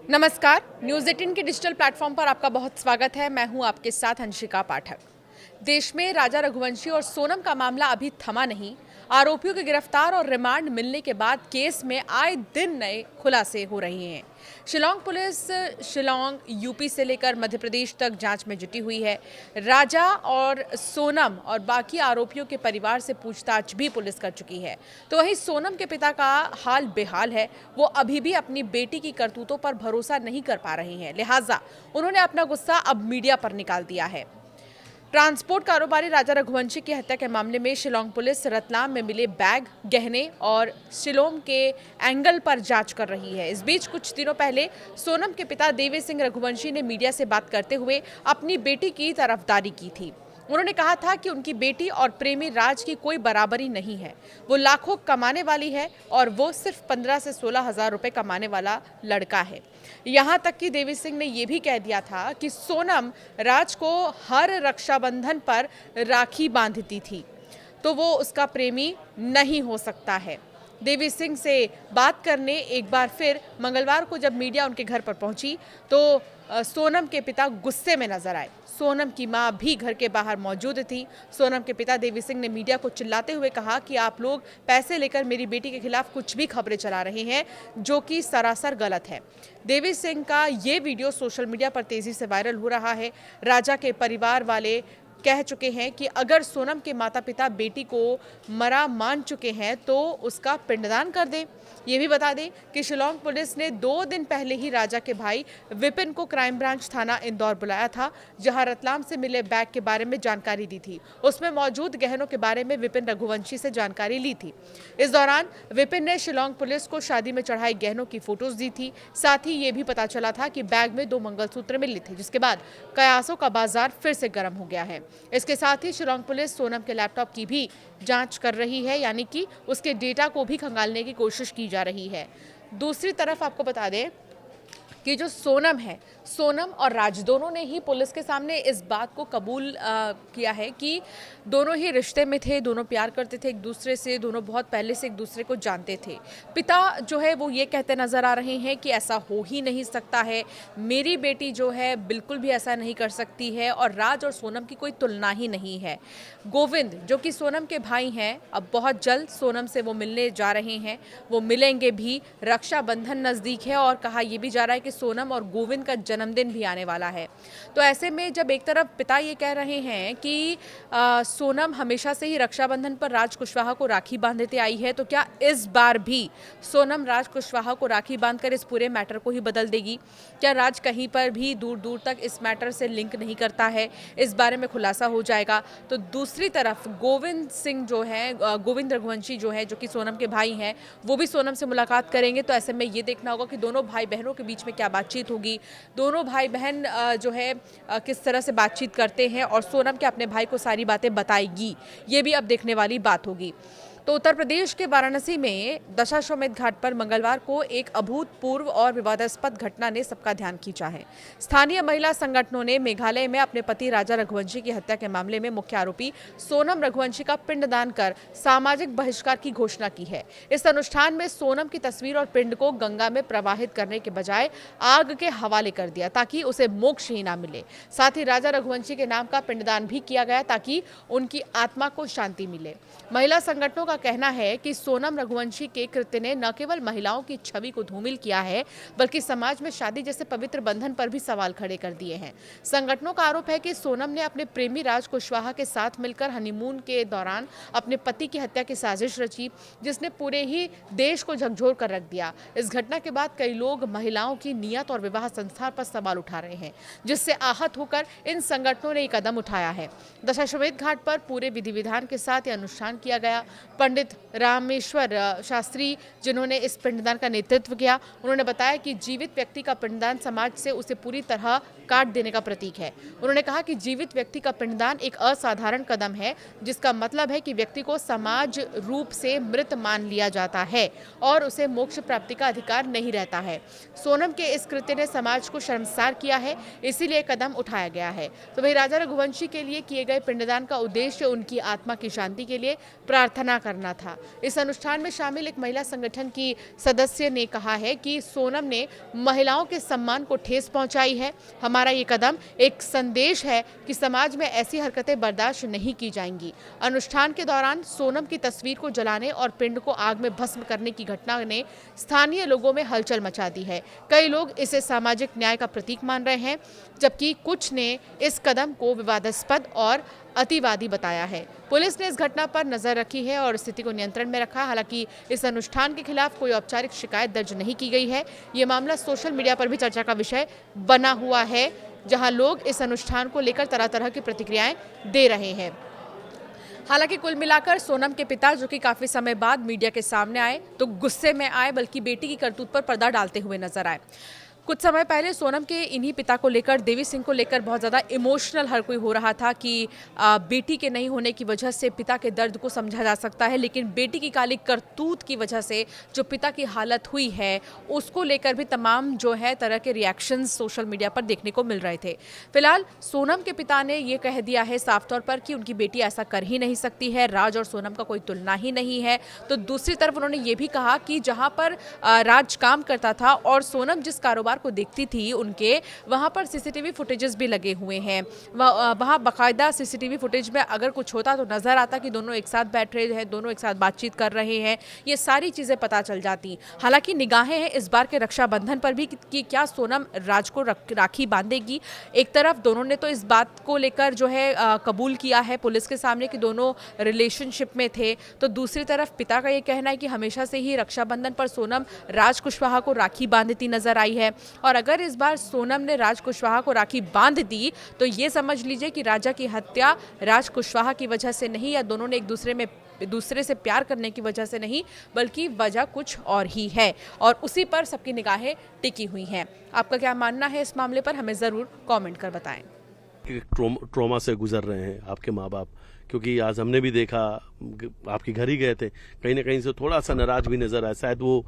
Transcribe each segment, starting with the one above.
नमस्कार, न्यूज़ 18 के digital platform पर आपका बहुत स्वागत है। मैं हूं आपके साथ अंशिका पाठक। देश में राजा रघुवंशी और सोनम का मामला अभी थमा नहीं। आरोपियों के गिरफ्तार और रिमांड मिलने के बाद केस में आए दिन नए खुलासे हो रहे हैं। शिलांग पुलिस शिलांग यूपी से लेकर मध्य प्रदेश तक जांच में जुटी हुई है। राजा और सोनम और बाकी आरोपियों के परिवार से पूछताछ भी पुलिस कर चुकी है। तो वहीं सोनम के पिता का हाल बेहाल है। वो अभी भी अपनी बेटी की करतूतों पर भरोसा नहीं कर पा रहे हैं, लिहाजा उन्होंने अपना गुस्सा अब मीडिया पर निकाल दिया है। ट्रांसपोर्ट कारोबारी राजा रघुवंशी की हत्या के मामले में शिलांग पुलिस रतलाम में मिले बैग, गहने और शिलोम के एंगल पर जांच कर रही है। इस बीच कुछ दिनों पहले सोनम के पिता देवी सिंह रघुवंशी ने मीडिया से बात करते हुए अपनी बेटी की तरफदारी की थी। उन्होंने कहा था कि उनकी बेटी और प्रेमी राज की कोई बराबरी नहीं है। वो लाखों कमाने वाली है और वो सिर्फ 15 से 16 हजार रुपए कमाने वाला लड़का है। यहाँ तक कि देवी सिंह ने यह भी कह दिया था कि सोनम राज को हर रक्षाबंधन पर राखी बांधती थी, तो वो उसका प्रेमी नहीं हो सकता है। देवी सिंह से बात करने एक बार फिर मंगलवार को जब मीडिया उनके घर पर पहुंची तो सोनम के पिता गुस्से में नजर आए। सोनम की मां भी घर के बाहर मौजूद थी। सोनम के पिता देवी सिंह ने मीडिया को चिल्लाते हुए कहा कि आप लोग पैसे लेकर मेरी बेटी के खिलाफ कुछ भी खबरें चला रहे हैं, जो कि सरासर गलत है। देवी सिंह का ये वीडियो सोशल मीडिया पर तेजी से वायरल हो रहा है। राजा के परिवार वाले कह चुके हैं कि अगर सोनम के माता पिता बेटी को मरा मान चुके हैं तो उसका पिंडदान कर दें। ये भी बता दें कि शिलांग पुलिस ने 2 दिन पहले ही राजा के भाई विपिन को क्राइम ब्रांच थाना इंदौर बुलाया था, जहां रतलाम से मिले बैग के बारे में जानकारी दी थी। उसमें मौजूद गहनों के बारे में विपिन रघुवंशी से जानकारी ली थी। इस दौरान विपिन ने शिलांग पुलिस को शादी में चढ़ाए गहनों की फोटोज दी थी। साथ ही ये भी पता चला था कि बैग में 2 मंगलसूत्र मिले थे, जिसके बाद कयासों का बाजार फिर से गर्म हो गया है। इसके साथ ही शिलांग पुलिस सोनम के लैपटॉप की भी जांच कर रही है, यानी कि उसके डेटा को भी खंगालने की कोशिश की जा रही है। दूसरी तरफ आपको बता दें कि जो सोनम है, सोनम और राज दोनों ने ही पुलिस के सामने इस बात को कबूल किया है कि दोनों ही रिश्ते में थे, दोनों प्यार करते थे एक दूसरे से, दोनों बहुत पहले से एक दूसरे को जानते थे। पिता जो है वो ये कहते नजर आ रहे हैं कि ऐसा हो ही नहीं सकता है, मेरी बेटी जो है बिल्कुल भी ऐसा नहीं कर सकती है और राज और सोनम की कोई तुलना ही नहीं है। गोविंद जो कि सोनम के भाई हैं, अब बहुत जल्द सोनम से वो मिलने जा रहे हैं, वो मिलेंगे भी। रक्षाबंधन नज़दीक है और कहा यह भी जा रहा है कि सोनम और गोविंद का जन्मदिन भी आने वाला है। तो ऐसे में जब एक तरफ पिता ये कह रहे हैं कि सोनम हमेशा से ही रक्षाबंधन पर राज कुशवाहा को राखी बांधते आई है, तो क्या इस बार भी सोनम राज कुशवाहा को राखी बांधकर इस पूरे मैटर को ही बदल देगी? क्या राज कहीं पर भी दूर दूर तक इस मैटर से लिंक नहीं करता है? इस बारे में खुलासा हो जाएगा। तो दूसरी तरफ गोविंद सिंह जो है, गोविंद रघुवंशी जो है, जो कि सोनम के भाई हैं, वो भी सोनम से मुलाकात करेंगे। तो ऐसे में ये देखना होगा कि दोनों भाई बहनों के बीच में क्या बातचीत होगी, दोनों भाई बहन जो है किस तरह से बातचीत करते हैं और सोनम क्या अपने भाई को सारी बातें बताएगी, ये भी अब देखने वाली बात होगी। तो उत्तर प्रदेश के वाराणसी में दशाश्वमेध घाट पर मंगलवार को एक अभूतपूर्व और विवादास्पद घटना ने सबका ध्यान खींचा है। स्थानीय महिला संगठनों ने मेघालय में अपने पति राजा रघुवंशी की हत्या के मामले में मुख्य आरोपी सोनम रघुवंशी का पिंडदान कर सामाजिक बहिष्कार की घोषणा की है। इस अनुष्ठान में सोनम की तस्वीर और पिंड को गंगा में प्रवाहित करने के बजाय आग के हवाले कर दिया ताकि उसे मोक्ष ही ना मिले। साथ ही राजा रघुवंशी के नाम का पिंडदान भी किया गया ताकि उनकी आत्मा को शांति मिले। महिला संगठनों का कहना है कि सोनम रघुवंशी के कृत्य ने न केवल महिलाओं की छवि को धूमिल किया है, बल्कि समाज में शादी जैसे पवित्र बंधन पर भी सवाल खड़े कर दिए हैं। संगठनों का आरोप है कि सोनम ने अपने प्रेमी राज कुशवाहा के साथ मिलकर हनीमून के दौरान अपने पति की हत्या की साजिश रची, जिसने पूरे ही देश को झकझोर कर रख दिया। इस घटना के बाद कई लोग महिलाओं की नियत और विवाह संस्कार पर सवाल उठा रहे हैं, जिससे आहत होकर इन संगठनों ने एक कदम उठाया है। दशाश्वमेध घाट पर पूरे विधि विधान के साथ यह अनुष्ठान किया गया। पंडित रामेश्वर शास्त्री, जिन्होंने इस पिंडदान का नेतृत्व किया, उन्होंने बताया कि जीवित व्यक्ति का पिंडदान समाज से उसे पूरी तरह काट देने का प्रतीक है। उन्होंने कहा कि जीवित व्यक्ति का पिंडदान एक असाधारण कदम है, जिसका मतलब है कि व्यक्ति को समाज रूप से मृत मान लिया जाता है और उसे मोक्ष प्राप्ति का अधिकार नहीं रहता है। सोनम के इस कृत्य ने समाज को शर्मसार किया है, इसीलिए कदम उठाया गया है। तो वही राजा रघुवंशी के लिए किए गए पिंडदान का उद्देश्य उनकी आत्मा की शांति के लिए प्रार्थना करना करना था। इस अनुष्ठान में शामिल एक महिला संगठन की सदस्य ने कहा है कि सोनम ने महिलाओं के सम्मान को ठेस पहुंचाई है। हमारा ये कदम एक संदेश है कि समाज में ऐसी हरकतें बर्दाश्त नहीं की जाएंगी। अनुष्ठान के दौरान सोनम की तस्वीर को जलाने और पिंड को आग में भस्म करने की घटना ने स्थानीय लोगों में हलचल मचा दी है। कई लोग इसे सामाजिक न्याय का प्रतीक मान रहे हैं, जबकि कुछ ने इस कदम को विवादास्पद और अतिवादी बताया है। पुलिस ने इस घटना पर नजर रखी है और स्थिति को नियंत्रण में रखा। हालांकि इस अनुष्ठान के खिलाफ कोई औपचारिक शिकायत दर्ज नहीं की गई है। ये मामला सोशल मीडिया पर भी चर्चा का विषय बना हुआ है, जहां लोग इस अनुष्ठान को लेकर तरह तरह की प्रतिक्रियाएं दे रहे हैं। हालांकि कुल मिलाकर सोनम के पिता, जो कि काफी समय बाद मीडिया के सामने आए, तो गुस्से में आए, बल्कि बेटी की करतूत पर पर्दा डालते हुए नजर आए। कुछ समय पहले सोनम के इन्हीं पिता को लेकर, देवी सिंह को लेकर बहुत ज़्यादा इमोशनल हर कोई हो रहा था कि बेटी के नहीं होने की वजह से पिता के दर्द को समझा जा सकता है, लेकिन बेटी की काली करतूत की वजह से जो पिता की हालत हुई है, उसको लेकर भी तमाम जो है तरह के रिएक्शंस सोशल मीडिया पर देखने को मिल रहे थे। फिलहाल सोनम के पिता ने ये कह दिया है साफ तौर पर कि उनकी बेटी ऐसा कर ही नहीं सकती है, राज और सोनम का कोई तुलना ही नहीं है। तो दूसरी तरफ उन्होंने ये भी कहा कि जहाँ पर राज काम करता था और सोनम जिस कारोबार को देखती थी, उनके वहां पर सीसीटीवी फुटेजेस भी लगे हुए हैं। वहां बाकायदा सीसीटीवी फुटेज में अगर कुछ होता तो नजर आता कि दोनों एक साथ बैठ रहे हैं, दोनों एक साथ बातचीत कर रहे हैं, ये सारी चीजें पता चल जाती। हालांकि निगाहें हैं इस बार के रक्षाबंधन पर भी कि क्या सोनम राज को राखी बांधेगी। एक तरफ दोनों ने तो इस बात को लेकर जो है कबूल किया है पुलिस के सामने कि दोनों रिलेशनशिप में थे, तो दूसरी तरफ पिता का ये कहना है कि हमेशा से ही रक्षाबंधन पर सोनम राज कुशवाहा को राखी बांधती नजर आई है। और अगर इस बार सोनम ने राज कुशवाहा को राखी बांध दी तो ये समझ लीजिए कि राजा की हत्या राज कुशवाहा की वजह से नहीं, या दोनों ने एक दूसरे से प्यार करने की वजह से नहीं, बल्कि वजह कुछ और ही है, और उसी पर सबकी निगाहें टिकी हुई हैं। आपका क्या मानना है इस मामले पर, हमें ज़रूर कमेंट कर बताएं। ट्रॉमा से गुजर रहे हैं आपके माँ बाप, क्योंकि आज हमने भी देखा, आपके घर ही गए थे, कहीं ना कहीं से थोड़ा सा नाराज भी नजर आया, शायद वो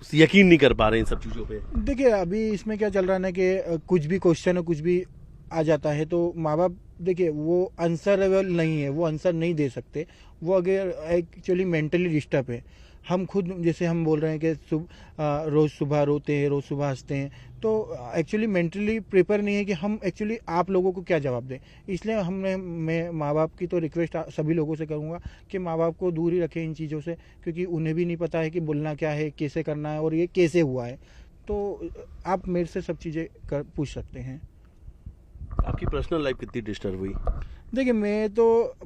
यकीन नहीं कर पा रहे इन सब चीज़ों पे। देखिए अभी इसमें क्या चल रहा है ना कि कुछ भी क्वेश्चन है, कुछ भी आ जाता है तो माँ बाप, देखिए वो आंसरेबल नहीं है, वो आंसर नहीं दे सकते। वो अगर एक्चुअली मेंटली डिस्टर्ब है। हम खुद, जैसे हम बोल रहे हैं कि रोज़ सुबह रोते हैं, रोज़ सुबह हंसते हैं, तो एक्चुअली मेंटली प्रिपेयर नहीं है कि हम एक्चुअली आप लोगों को क्या जवाब दें। इसलिए मैं माँ बाप की तो रिक्वेस्ट सभी लोगों से करूँगा कि माँ बाप को दूर ही रखें इन चीज़ों से, क्योंकि उन्हें भी नहीं पता है कि बोलना क्या है, कैसे करना है और ये कैसे हुआ है। तो आप मेरे से सब चीज़ें पूछ सकते हैं। आपकी पर्सनल लाइफ कितनी डिस्टर्ब हुई? देखिए मैं तो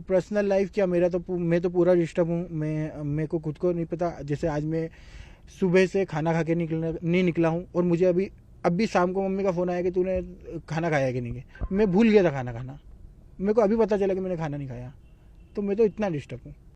पर्सनल लाइफ क्या, मैं तो पूरा डिस्टर्ब हूँ। मेरे को खुद को नहीं पता। जैसे आज मैं सुबह से खाना खा के नहीं निकला हूँ, और मुझे अभी शाम को मम्मी का फ़ोन आया कि तूने खाना खाया कि नहीं। मैं भूल गया था खाना खाना, मेरे को अभी पता चला कि मैंने खाना नहीं खाया। तो मैं तो इतना डिस्टर्ब हूँ।